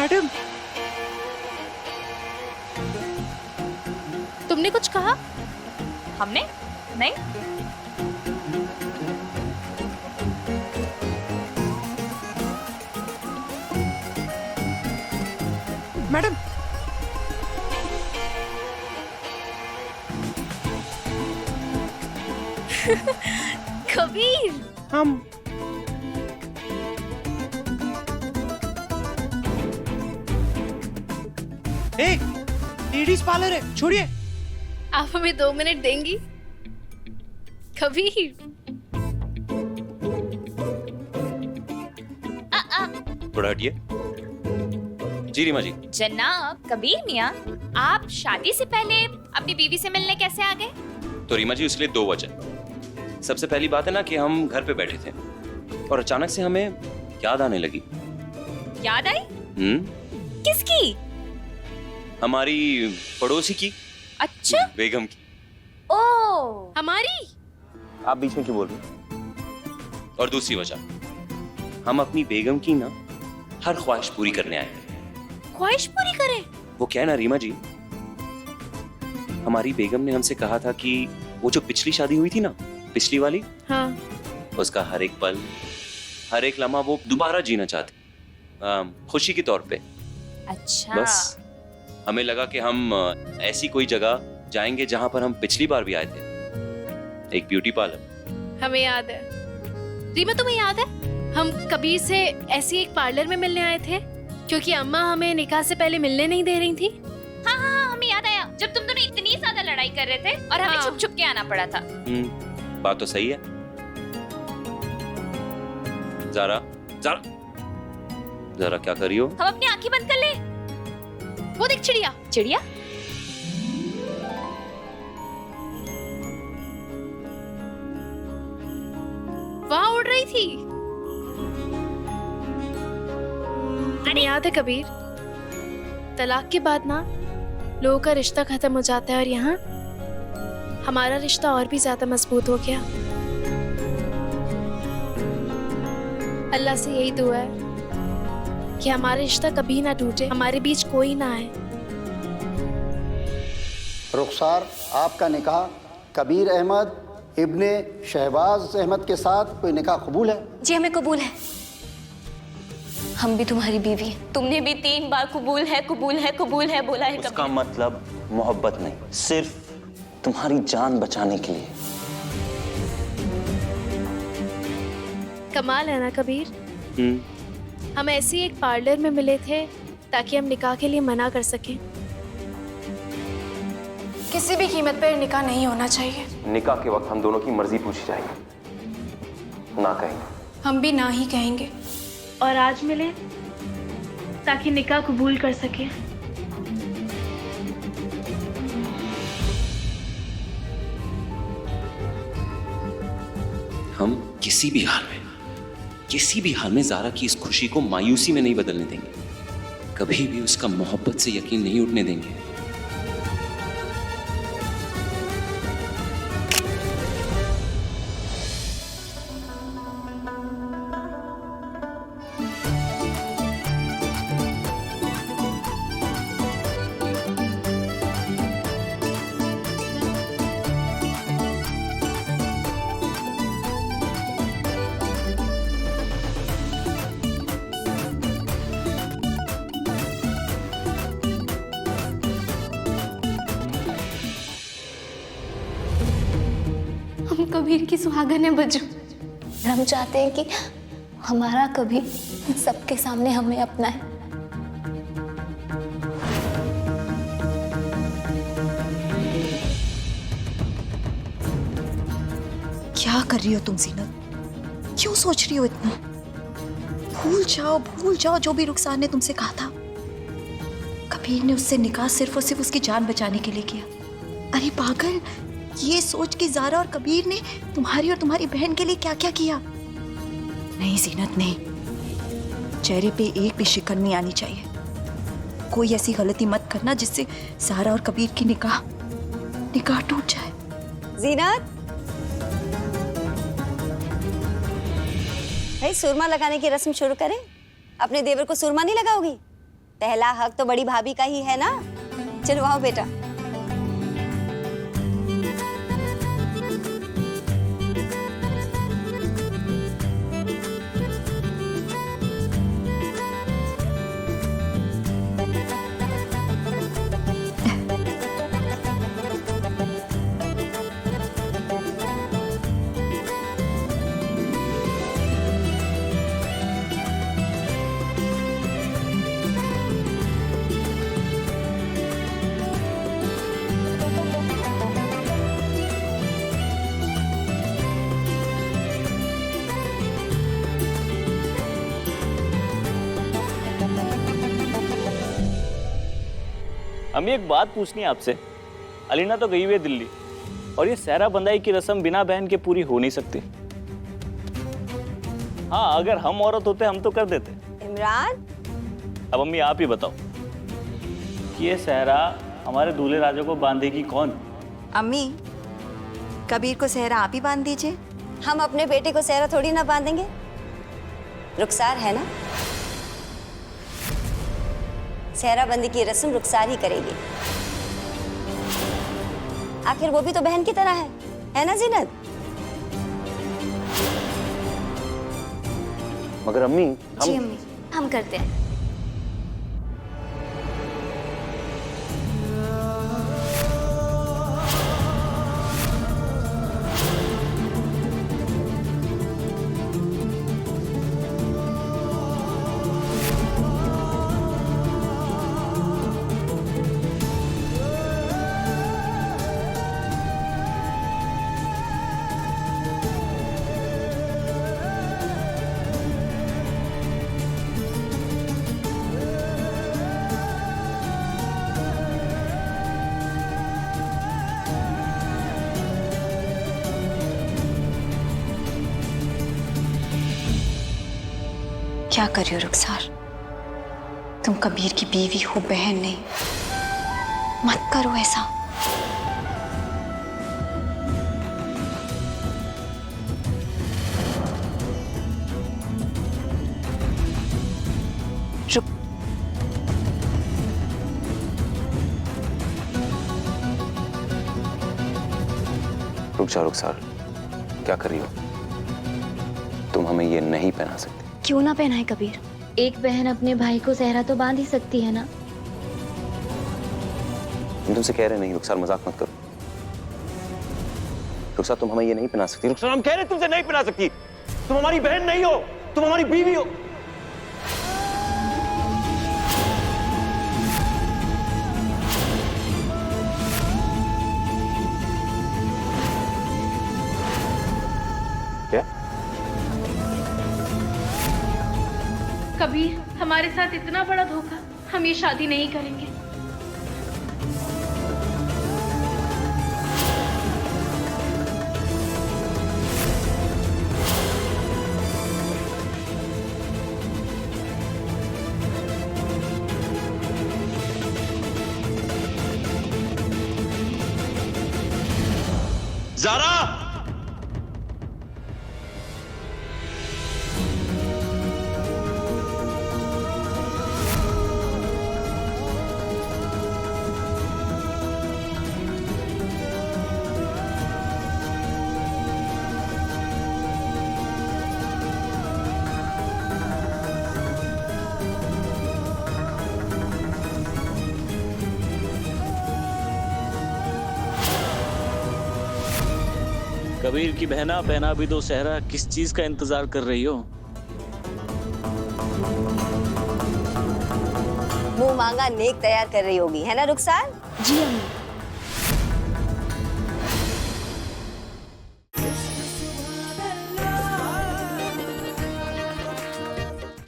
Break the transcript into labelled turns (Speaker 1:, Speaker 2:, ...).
Speaker 1: Madam,
Speaker 2: तुमने कुछ कहा?
Speaker 3: हमने नहीं।
Speaker 1: मैडम,
Speaker 2: कबीर,
Speaker 1: हम लेडीज पार्लर है, छोड़िए।
Speaker 2: आप हमें 2 मिनट देंगी? कबीर,
Speaker 4: थोड़ा हटिए। जी रीमा जी।
Speaker 3: जनाब कबीर मियाँ, आप शादी से पहले अपनी बीवी से मिलने कैसे आ गए?
Speaker 4: तो रीमा जी उसके लिए 2 वजह। सबसे पहली बात है ना कि हम घर पे बैठे थे और अचानक से हमें याद आने लगी।
Speaker 3: याद आई? किसकी?
Speaker 4: हमारी पड़ोसी की।
Speaker 3: अच्छा,
Speaker 4: बेगम की।
Speaker 3: ओ,
Speaker 2: हमारी?
Speaker 4: आप बीच में क्यों बोल रहे? और दूसरी वजह, हम अपनी बेगम की ना हर ख्वाहिश पूरी करने आए थे।
Speaker 2: ख्वाहिश पूरी करें?
Speaker 4: वो क्या है ना रीमा जी, हमारी बेगम ने हमसे कहा था कि वो जो पिछली शादी हुई थी ना, पिछली वाली,
Speaker 2: हाँ।
Speaker 4: उसका हर एक पल, हर एक लम्हा वो दोबारा जीना चाहते, खुशी के तौर पे।
Speaker 3: अच्छा।
Speaker 4: बस हमें लगा कि हम ऐसी कोई जगह जाएंगे जहां पर हम पिछली बार भी आए थे, एक ब्यूटी पार्लर।
Speaker 2: हमें याद है। रीमा, तुम्हें याद है हम कबीर से ऐसी एक पार्लर में मिलने आए थे क्योंकि अम्मा हमें निकाह से पहले मिलने नहीं दे रही थी।
Speaker 3: हाँ हाँ हाँ, हमें याद आया, जब तुम दोनों इतनी ज्यादा लड़ाई कर रहे थे और हमें
Speaker 2: हाँ।
Speaker 3: छुप छुप के आना पड़ा था।
Speaker 4: बात तो सही है। ज़ारा, ज़ारा, ज़ारा क्या कर रही हो?
Speaker 3: हम अपनी आंखें बंद कर ले।
Speaker 2: वो देख चिड़िया।
Speaker 3: चिड़िया?
Speaker 2: वहाँ उड़ रही थी। तुम्हें याद है कबीर, तलाक के बाद ना लोगों का रिश्ता खत्म हो जाता है और यहाँ हमारा रिश्ता और भी ज्यादा मजबूत हो गया। अल्लाह से यही दुआ है कि हमारा रिश्ता कभी ना टूटे, हमारे बीच कोई ना आए।
Speaker 5: रुखसार, आपका निकाह कबीर अहमद इब्ने शहबाज अहमद के साथ कोई निकाह कबूल है?
Speaker 6: जी हमें कबूल है। हम भी तुम्हारी बीवी हैं। तुमने भी 3 बार कबूल है, कबूल है, कबूल है बोला है।
Speaker 4: उसका मतलब मोहब्बत नहीं, सिर्फ तुम्हारी जान बचाने के लिए।
Speaker 2: कमाल है ना कबीर। हम ऐसे ही एक पार्लर में मिले थे ताकि हम निकाह के लिए मना कर सकें।
Speaker 7: किसी भी कीमत पर निकाह नहीं होना चाहिए।
Speaker 4: निकाह के वक्त हम दोनों की मर्जी पूछी जाएगी, ना कहेंगे।
Speaker 7: हम भी ना ही कहेंगे।
Speaker 2: और आज मिले ताकि निकाह कबूल कर सके।
Speaker 4: हम किसी भी हाल में ज़ारा की इस खुशी को मायूसी में नहीं बदलने देंगे। कभी भी उसका मोहब्बत से यकीन नहीं उठने देंगे।
Speaker 6: हम कबीर की सुहागन है बजू। हम चाहते हैं कि हमारा कबीर सबके सामने हमें अपनाए।
Speaker 8: क्या कर रही हो तुम जीनत? क्यों सोच रही हो इतना? भूल जाओ जो भी रुखसार ने तुमसे कहा था। कबीर ने उससे निकाह सिर्फ और सिर्फ उसकी जान बचाने के लिए किया। अरे पागल, ये सोच कि ज़ारा और कबीर ने तुम्हारी और तुम्हारी बहन के लिए क्या क्या किया। नहीं जीनत, नहीं, चेहरे पे एक भी शिकन नहीं आनी चाहिए। कोई ऐसी गलती मत करना जिससे ज़ारा और कबीर की निकाह टूट जाए।
Speaker 6: जीनत, भाई सुरमा लगाने की रस्म शुरू करें। अपने देवर को सुरमा नहीं लगाओगी?
Speaker 9: पहला हक तो बड़ी भाभी का ही है ना। चलो आओ बेटा।
Speaker 10: हमें एक बात पूछनी है आपसे। अलीना तो गई हुई है दिल्ली, और ये सहरा बंदाई की रस्म बिना बहन के पूरी हो नहीं सकती। हाँ, अगर हम औरत होते हम तो कर देते।
Speaker 9: इमरान,
Speaker 10: अब अम्मी आप ही बताओ कि ये सहरा हमारे दूल्हे राजा को बांधेगी कौन?
Speaker 8: अम्मी, कबीर को सहरा आप ही बांध दीजिए।
Speaker 9: हम अपने बेटे को सहरा थोड़ी ना बांधेंगे, रुखसार है ना। सहरा बंदी की रस्म रुखसार ही करेगी। आखिर वो भी तो बहन की तरह है ना जीनत?
Speaker 4: मगर अम्मी
Speaker 9: जी अम्मी, हम करते हैं।
Speaker 8: क्या कर रही हो रुखसार? तुम कबीर की बीवी हो, बहन नहीं। मत करो ऐसा।
Speaker 4: रुक जा रुखसार, क्या कर रही हो? तुम हमें ये नहीं पहना सकती।
Speaker 6: क्यों ना पहनाए कबीर? एक बहन अपने भाई को सहरा तो बांध ही सकती है ना।
Speaker 4: हम तुमसे कह रहे नहीं रुखसार, मजाक मत करो। रुखसार, तुम हमें ये नहीं पहना सकती। रुखसार, हम कह रहे तुमसे नहीं पहना सकती। तुम हमारी बहन नहीं हो, तुम हमारी बीवी हो। क्या?
Speaker 2: कबीर, हमारे साथ इतना बड़ा धोखा, हम ये शादी नहीं करेंगे।
Speaker 10: ज़ारा! कबीर की बहना पहना भी दो सहरा, किस चीज का इंतजार कर रही हो?
Speaker 9: मुंह मांगा नेक तैयार कर रही होगी, है ना रुखसार?
Speaker 6: जी अम्मी।